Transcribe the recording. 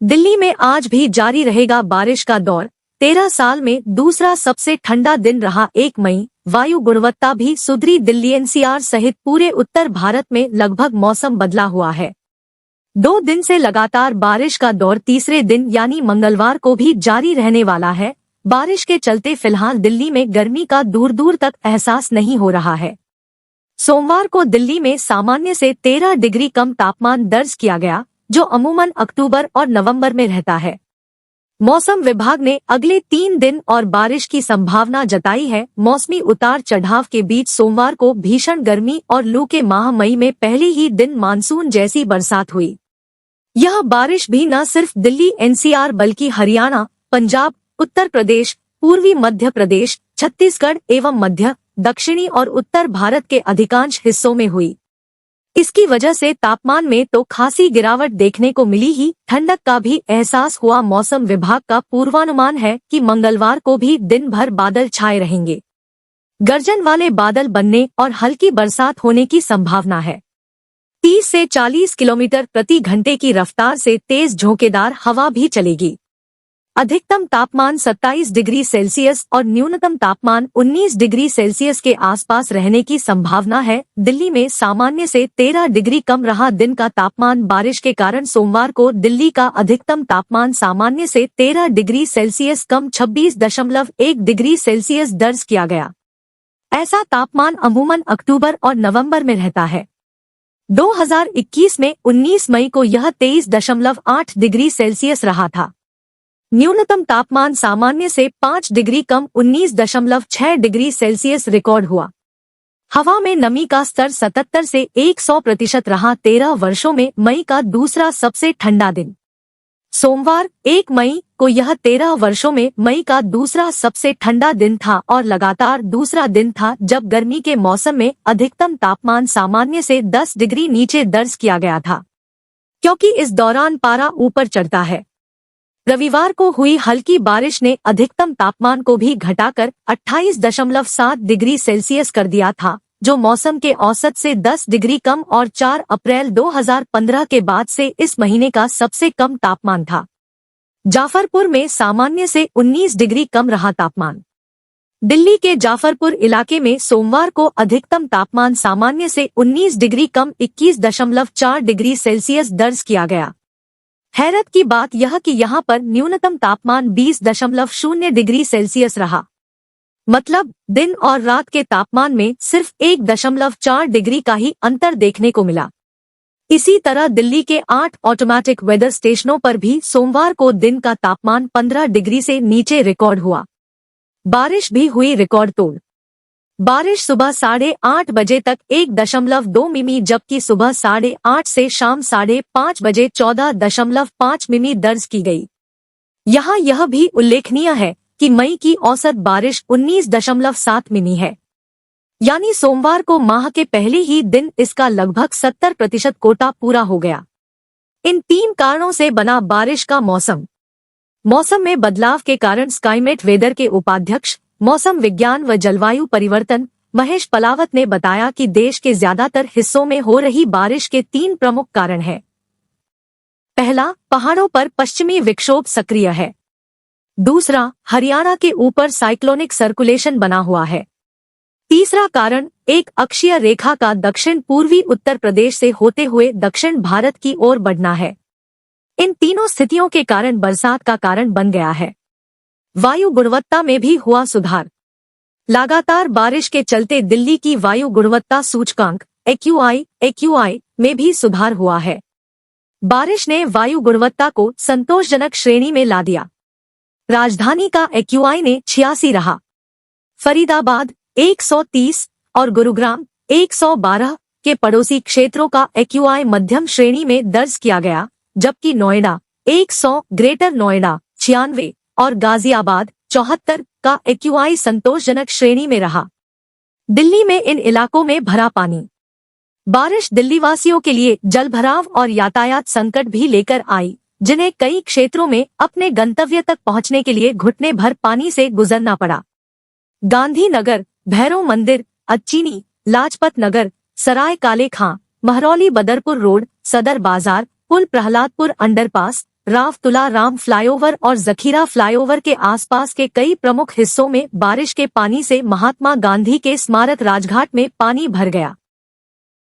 दिल्ली में आज भी जारी रहेगा बारिश का दौर। 13 साल में दूसरा सबसे ठंडा दिन रहा 1 मई। वायु गुणवत्ता भी सुधरी। दिल्ली एनसीआर सहित पूरे उत्तर भारत में लगभग मौसम बदला हुआ है। 2 दिन से लगातार बारिश का दौर तीसरे दिन यानी मंगलवार को भी जारी रहने वाला है। बारिश के चलते फिलहाल दिल्ली में गर्मी का दूर दूर तक एहसास नहीं हो रहा है। सोमवार को दिल्ली में सामान्य से 13 डिग्री कम तापमान दर्ज किया गया, जो अमूमन अक्टूबर और नवंबर में रहता है। मौसम विभाग ने अगले 3 दिन और बारिश की संभावना जताई है। मौसमी उतार चढ़ाव के बीच सोमवार को भीषण गर्मी और लू के माह मई में पहले ही दिन मानसून जैसी बरसात हुई। यह बारिश भी न सिर्फ दिल्ली एनसीआर बल्कि हरियाणा, पंजाब, उत्तर प्रदेश, पूर्वी मध्य प्रदेश, छत्तीसगढ़ एवं मध्य, दक्षिणी और उत्तर भारत के अधिकांश हिस्सों में हुई। इसकी वजह से तापमान में तो खासी गिरावट देखने को मिली ही, ठंडक का भी एहसास हुआ। मौसम विभाग का पूर्वानुमान है कि मंगलवार को भी दिन भर बादल छाए रहेंगे। गर्जन वाले बादल बनने और हल्की बरसात होने की संभावना है। 30 से 40 किलोमीटर प्रति घंटे की रफ्तार से तेज झोंकेदार हवा भी चलेगी। अधिकतम तापमान 27 डिग्री सेल्सियस और न्यूनतम तापमान 19 डिग्री सेल्सियस के आसपास रहने की संभावना है। दिल्ली में सामान्य से 13 डिग्री कम रहा दिन का तापमान। बारिश के कारण सोमवार को दिल्ली का अधिकतम तापमान सामान्य से 13 डिग्री सेल्सियस कम 26.1 डिग्री सेल्सियस दर्ज किया गया। ऐसा तापमान अमूमन अक्टूबर और नवंबर में रहता है। 2021 में 19 मई को यह 23.8 डिग्री सेल्सियस रहा था। न्यूनतम तापमान सामान्य से 5 डिग्री कम 19.6 डिग्री सेल्सियस रिकॉर्ड हुआ। हवा में नमी का स्तर 77 से 100% रहा। 13 वर्षों में मई का दूसरा सबसे ठंडा दिन। सोमवार 1 मई को यह 13 वर्षों में मई का दूसरा सबसे ठंडा दिन था और लगातार दूसरा दिन था जब गर्मी के मौसम में अधिकतम तापमान सामान्य से 10 डिग्री नीचे दर्ज किया गया था, क्योंकि इस दौरान पारा ऊपर चढ़ता है। रविवार को हुई हल्की बारिश ने अधिकतम तापमान को भी घटाकर 28.7 डिग्री सेल्सियस कर दिया था, जो मौसम के औसत से 10 डिग्री कम और 4 अप्रैल 2015 के बाद से इस महीने का सबसे कम तापमान था। जाफरपुर में सामान्य से 19 डिग्री कम रहा तापमान। दिल्ली के जाफरपुर इलाके में सोमवार को अधिकतम तापमान सामान्य से 19 डिग्री कम 21.4 डिग्री सेल्सियस दर्ज किया गया। हैरत की बात यह कि यहाँ पर न्यूनतम तापमान 20.0 डिग्री सेल्सियस रहा। मतलब दिन और रात के तापमान में सिर्फ 1.4 डिग्री का ही अंतर देखने को मिला। इसी तरह दिल्ली के 8 ऑटोमेटिक वेदर स्टेशनों पर भी सोमवार को दिन का तापमान 15 डिग्री से नीचे रिकॉर्ड हुआ। बारिश भी हुई रिकॉर्ड तोड़। बारिश सुबह 8:30 बजे तक 1.2 मिमी, जबकि सुबह 8:30 से शाम 5:30 बजे 14.5 मिमी दर्ज की गई। यहाँ यह भी उल्लेखनीय है कि मई की औसत बारिश 19.7 मिमी है, यानी सोमवार को माह के पहले ही दिन इसका लगभग 70% कोटा पूरा हो गया। इन 3 कारणों से बना बारिश का मौसम। मौसम में बदलाव के कारण स्काईमेट वेदर के उपाध्यक्ष मौसम विज्ञान व जलवायु परिवर्तन महेश पलावत ने बताया कि देश के ज्यादातर हिस्सों में हो रही बारिश के 3 प्रमुख कारण हैं। पहला, पहाड़ों पर पश्चिमी विक्षोभ सक्रिय है। दूसरा, हरियाणा के ऊपर साइक्लोनिक सर्कुलेशन बना हुआ है। तीसरा कारण, एक अक्षीय रेखा का दक्षिण पूर्वी उत्तर प्रदेश से होते हुए दक्षिण भारत की ओर बढ़ना है। इन तीनों स्थितियों के कारण बरसात का कारण बन गया है। वायु गुणवत्ता में भी हुआ सुधार। लगातार बारिश के चलते दिल्ली की वायु गुणवत्ता सूचकांक AQI में भी सुधार हुआ है। बारिश ने वायु गुणवत्ता को संतोषजनक श्रेणी में ला दिया। राजधानी का AQI ने 86 रहा। फरीदाबाद 130 और गुरुग्राम 112 के पड़ोसी क्षेत्रों का AQI मध्यम श्रेणी में दर्ज किया गया, जबकि नोएडा 100, ग्रेटर नोएडा 96 और गाजियाबाद 74 का AQI संतोषजनक श्रेणी में रहा। दिल्ली में इन इलाकों में भरा पानी। बारिश दिल्ली वासियों के लिए जलभराव और यातायात संकट भी लेकर आई, जिन्हें कई क्षेत्रों में अपने गंतव्य तक पहुंचने के लिए घुटने भर पानी से गुजरना पड़ा। गांधीनगर, भैरव मंदिर, अच्छीनी, लाजपत नगर, सराय काले खां, महरौली बदरपुर रोड, सदर बाजार, पुल प्रहलादपुर अंडरपास, राव तुला राम फ्लाईओवर और जखीरा फ्लाईओवर के आसपास के कई प्रमुख हिस्सों में बारिश के पानी से महात्मा गांधी के स्मारक राजघाट में पानी भर गया।